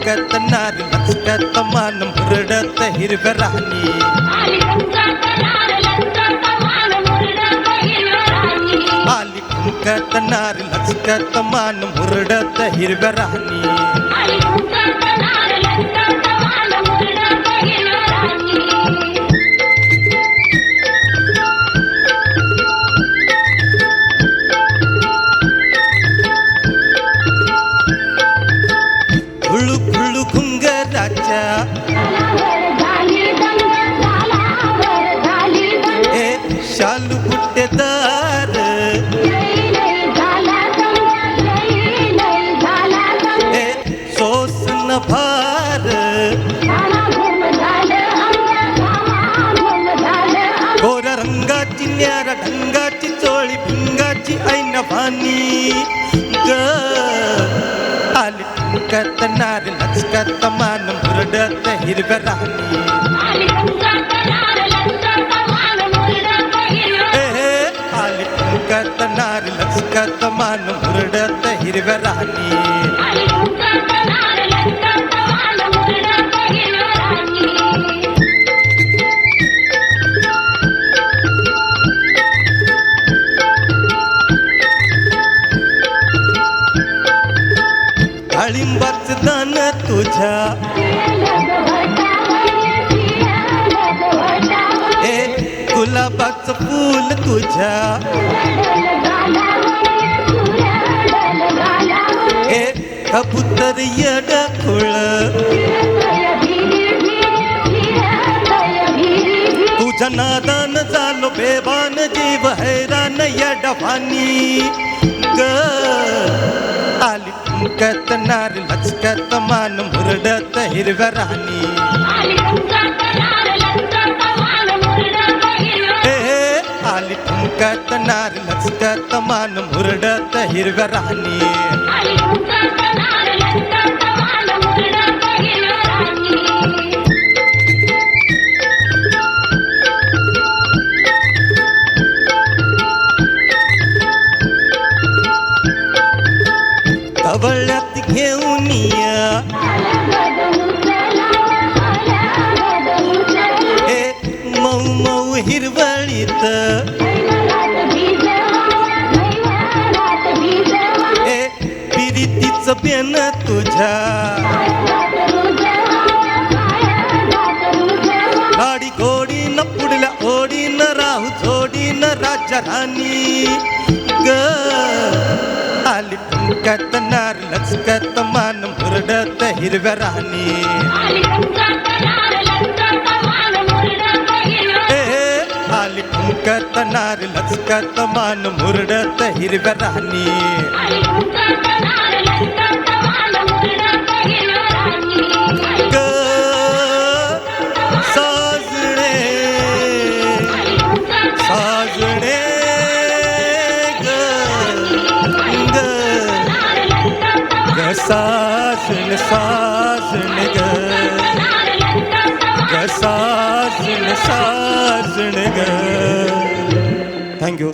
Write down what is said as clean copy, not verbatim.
ठुमकत नार लचकत मान मुरडत हिरव्या राणी आली ठुमकत नार लचकत मान मुरडत हिरव्या राणी खुळू खुळू घुंगराच्या ए शालू बुट्टेदार ए सोसन भार गोरा रंगाची न्यारा ढंगाची चोळी भिंगाची ऐन भानी ग आली ठुमकत नार लचकत मान मुरडत हिरव्या राणी आली ठुमकत नार लचकत मान मुरडत हिरव्या राणी डाळिंबाच दान तुझ्या ए गुलाबाच फूल तुझ्या ए कबूतर येड खुळ तुझ्या नादान झालो बेभान जीव हैरान येडवानी ग आली ठुमकत नार लचकत मान मुरडत हिरव्या राणी आली ठुमकत नार लचकत मान मुरडत हिरव्या राणी कवळ्यात घेऊन ए मऊ मऊ हिरवळीत ए पिरीतीच बेन तुझ्या गाडी घोडी न पुढल्या ओढी न राहू जोडी न राजा राणी ग आली ठुमकत नार लचकत मान मुरडत हिरव्या राणी आली ठुमकत नार लचकत मान मुरडत हिरव्या राणी ग साजणे साजणे साजन साजन ग साजन साजन ग थँक्यू